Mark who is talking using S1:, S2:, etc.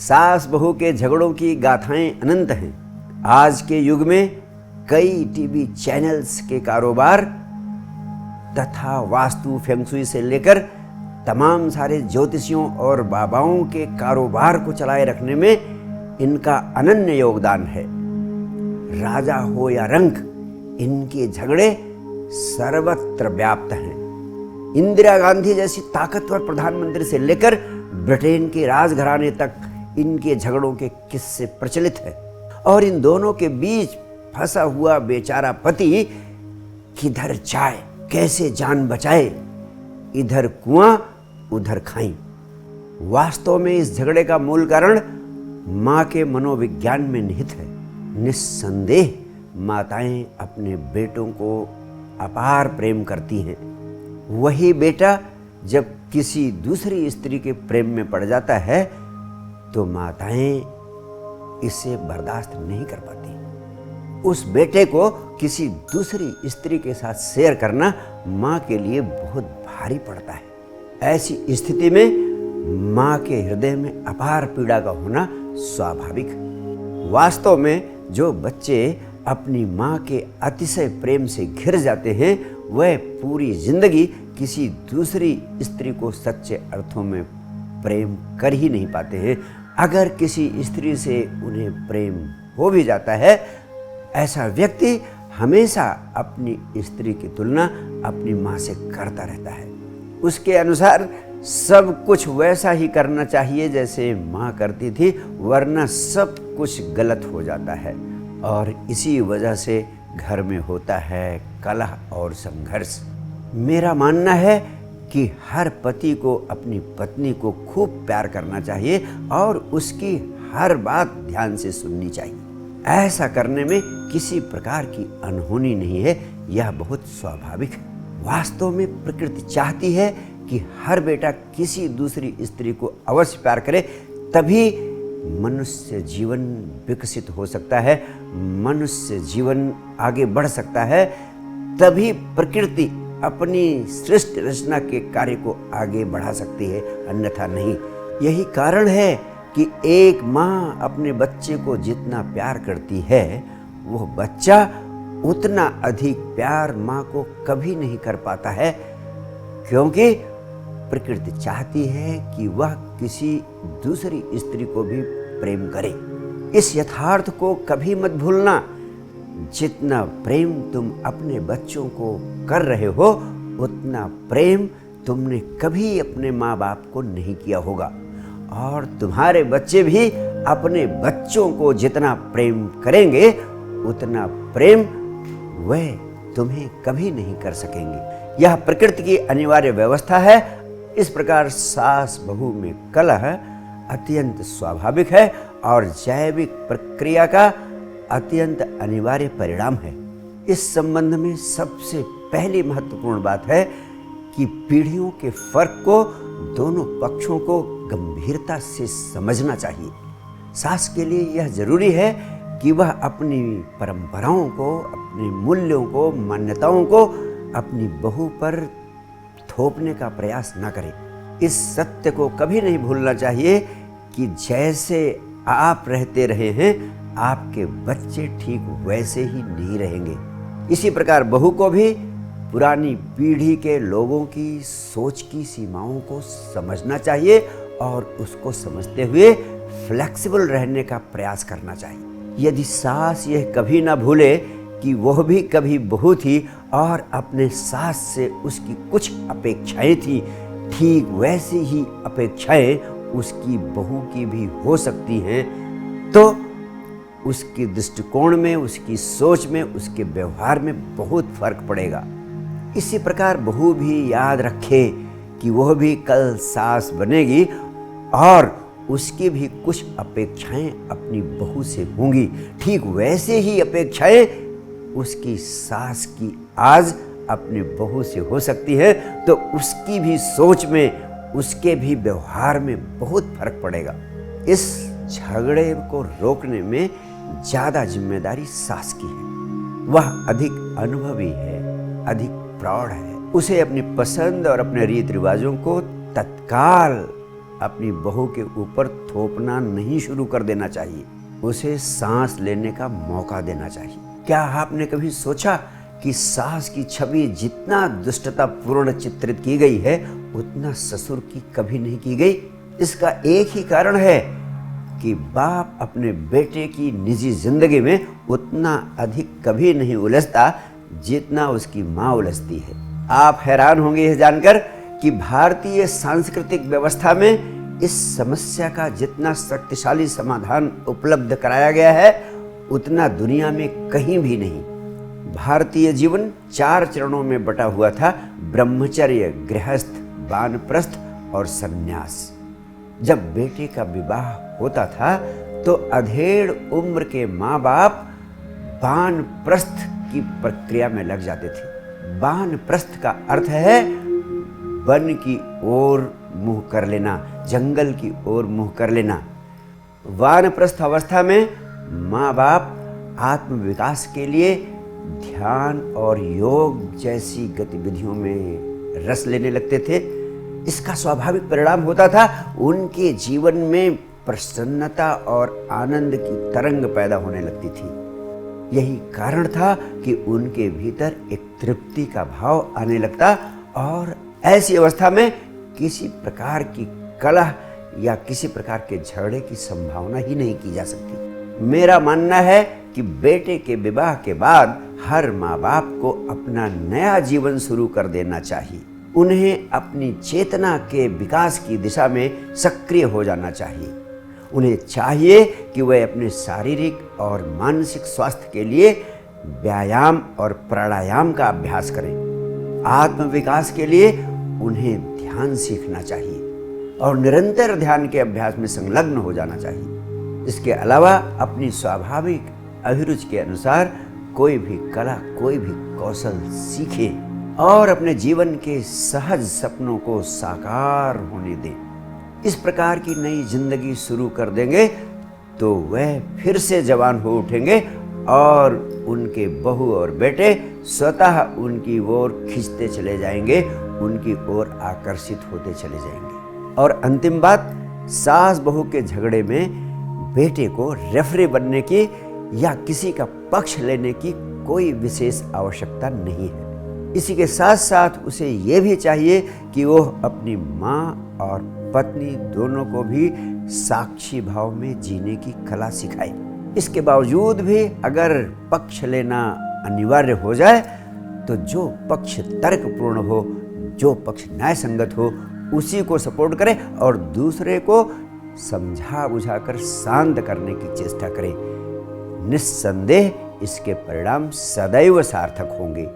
S1: सास बहू के झगड़ों की गाथाएं अनंत हैं। आज के युग में कई टीवी चैनल्स के कारोबार तथा वास्तु फेंगशुई से लेकर तमाम सारे ज्योतिषियों और बाबाओं के कारोबार को चलाए रखने में इनका अनन्य योगदान है। राजा हो या रंक, इनके झगड़े सर्वत्र व्याप्त हैं। इंदिरा गांधी जैसी ताकतवर प्रधानमंत्री से लेकर ब्रिटेन के राजघराने तक इनके झगड़ों के किस्से प्रचलित हैं। और इन दोनों के बीच फंसा हुआ बेचारा पति किधर जाए, कैसे जान बचाए, इधर कुआं उधर खाई। वास्तव में इस झगड़े का मूल कारण मां के मनोविज्ञान में निहित है। निस्संदेह माताएं अपने बेटों को अपार प्रेम करती हैं। वही बेटा जब किसी दूसरी स्त्री के प्रेम में पड़ जाता है तो माताएं इसे बर्दाश्त नहीं कर पाती। उस बेटे को किसी दूसरी स्त्री के साथ शेयर करना मां के लिए बहुत भारी पड़ता है। ऐसी स्थिति में मां के हृदय में अपार पीड़ा का होना स्वाभाविक है। वास्तव में जो बच्चे अपनी मां के अतिशय प्रेम से घिर जाते हैं वह पूरी जिंदगी किसी दूसरी स्त्री को सच्चे अर्थों में प्रेम कर ही नहीं पाते हैं। अगर किसी स्त्री से उन्हें प्रेम हो भी जाता है, ऐसा व्यक्ति हमेशा अपनी स्त्री की तुलना अपनी मां से करता रहता है। उसके अनुसार सब कुछ वैसा ही करना चाहिए जैसे मां करती थी, वरना सब कुछ गलत हो जाता है। और इसी वजह से घर में होता है कलह और संघर्ष। मेरा मानना है कि हर पति को अपनी पत्नी को खूब प्यार करना चाहिए और उसकी हर बात ध्यान से सुननी चाहिए। ऐसा करने में किसी प्रकार की अनहोनी नहीं है, यह बहुत स्वाभाविक है। वास्तव में प्रकृति चाहती है कि हर बेटा किसी दूसरी स्त्री को अवश्य प्यार करे, तभी मनुष्य जीवन विकसित हो सकता है, मनुष्य जीवन आगे बढ़ सकता है, तभी प्रकृति अपनी सृष्टि रचना के कार्य को आगे बढ़ा सकती है, अन्यथा नहीं। यही कारण है कि एक माँ अपने बच्चे को जितना प्यार करती है वो बच्चा उतना अधिक प्यार माँ को कभी नहीं कर पाता है, क्योंकि प्रकृति चाहती है कि वह किसी दूसरी स्त्री को भी प्रेम करे। इस यथार्थ को कभी मत भूलना। जितना प्रेम तुम अपने बच्चों को कर रहे हो उतना प्रेम तुमने कभी अपने माँ बाप को नहीं किया होगा। और तुम्हारे बच्चे भी अपने बच्चों को जितना प्रेम करेंगे उतना प्रेम वह तुम्हें कभी नहीं कर सकेंगे। यह प्रकृति की अनिवार्य व्यवस्था है। इस प्रकार सास बहू में कलह अत्यंत स्वाभाविक है और जैविक प्रक्रिया का अत्यंत अनिवार्य परिणाम है। इस संबंध में सबसे पहली महत्वपूर्ण बात है कि पीढ़ियों के फर्क को दोनों पक्षों को गंभीरता से समझना चाहिए। सास के लिए यह जरूरी है कि वह अपनी परंपराओं को, अपने मूल्यों को, मान्यताओं को अपनी बहू पर थोपने का प्रयास न करे। इस सत्य को कभी नहीं भूलना चाहिए कि जैसे आप रहते रहे हैं आपके बच्चे ठीक वैसे ही नहीं रहेंगे। इसी प्रकार बहू को भी पुरानी पीढ़ी के लोगों की सोच की सीमाओं को समझना चाहिए और उसको समझते हुए फ्लेक्सिबल रहने का प्रयास करना चाहिए। यदि सास यह कभी ना भूले कि वह भी कभी बहू थी और अपने सास से उसकी कुछ अपेक्षाएं थी, ठीक वैसी ही अपेक्षाएं उसकी बहू की भी हो सकती हैं, तो उसके दृष्टिकोण में, उसकी सोच में, उसके व्यवहार में बहुत फर्क पड़ेगा। इसी प्रकार बहू भी याद रखे कि वह भी कल सास बनेगी और उसकी भी कुछ अपेक्षाएं अपनी बहू से होंगी। ठीक वैसे ही अपेक्षाएं उसकी सास की आज अपने बहू से हो सकती है, तो उसकी भी सोच में, उसके भी व्यवहार में बहुत फर्क पड़ेगा। इस झगड़े को रोकने में ज़्यादा जिम्मेदारी सास की है। वह अधिक अनुभवी है, अधिक प्रौढ़ है। उसे अपनी पसंद और अपने रीति रिवाजों को तत्काल अपनी बहू के ऊपर थोपना नहीं शुरू कर देना चाहिए। उसे सांस लेने का मौका देना चाहिए। क्या आपने कभी सोचा कि सास की छवि जितना दुष्टतापूर्ण चित्रित की गई है उतना ससुर की कभी नहीं की गई? इसका एक ही कारण है कि बाप अपने बेटे की निजी जिंदगी में उतना अधिक कभी नहीं उलझता जितना उसकी माँ उलझती है। आप हैरान होंगे यह जानकर कि भारतीय सांस्कृतिक व्यवस्था में इस समस्या का जितना शक्तिशाली समाधान उपलब्ध कराया गया है उतना दुनिया में कहीं भी नहीं। भारतीय जीवन 4 चरणों में बटा हुआ था: ब्रह्मचर्य, गृहस्थ, वानप्रस्थ और सन्यास। जब बेटे का विवाह होता था तो अधेड़ उम्र के माँ बाप वानप्रस्थ की प्रक्रिया में लग जाते थे। वानप्रस्थ का अर्थ है वन की ओर मुंह कर लेना, जंगल की ओर मुंह कर लेना। वानप्रस्थ अवस्था में माँ बाप आत्म विकास के लिए ध्यान और योग जैसी गतिविधियों में रस लेने लगते थे। इसका स्वाभाविक परिणाम होता था उनके जीवन में प्रसन्नता और आनंद की तरंग पैदा होने लगती थी। यही कारण था कि उनके भीतर एक तृप्ति का भाव आने लगता और ऐसी अवस्था में किसी प्रकार की कलह या किसी प्रकार के झगड़े की संभावना ही नहीं की जा सकती। मेरा मानना है कि बेटे के विवाह के बाद हर माँ बाप को अपना नया जीवन शुरू कर देना चाहिए। उन्हें अपनी चेतना के विकास की दिशा में सक्रिय हो जाना चाहिए। उन्हें चाहिए कि वे अपने शारीरिक और मानसिक स्वास्थ्य के लिए व्यायाम और प्राणायाम का अभ्यास करें। आत्म विकास के लिए उन्हें ध्यान सीखना चाहिए और निरंतर ध्यान के अभ्यास में संलग्न हो जाना चाहिए। इसके अलावा अपनी स्वाभाविक अभिरुचि के अनुसार कोई भी कला, कोई भी कौशल सीखें और अपने जीवन के सहज सपनों को साकार होने दें। इस प्रकार की नई जिंदगी शुरू कर देंगे तो वह फिर से जवान हो उठेंगे और उनके बहू और बेटे स्वतः उनकी ओर खींचते चले जाएंगे, उनकी ओर आकर्षित होते चले जाएंगे। और अंतिम बात, सास बहू के झगड़े में बेटे को रेफरी बनने की या किसी का पक्ष लेने की कोई विशेष आवश्यकता नहीं है। इसी के साथ साथ उसे ये भी चाहिए कि वो अपनी माँ और पत्नी दोनों को भी साक्षी भाव में जीने की कला सिखाए। इसके बावजूद भी अगर पक्ष लेना अनिवार्य हो जाए तो जो पक्ष तर्कपूर्ण हो, जो पक्ष न्याय संगत हो, उसी को सपोर्ट करे और दूसरे को समझा बुझाकर शांत करने की चेष्टा करे। निस्संदेह इसके परिणाम सदैव सार्थक होंगे।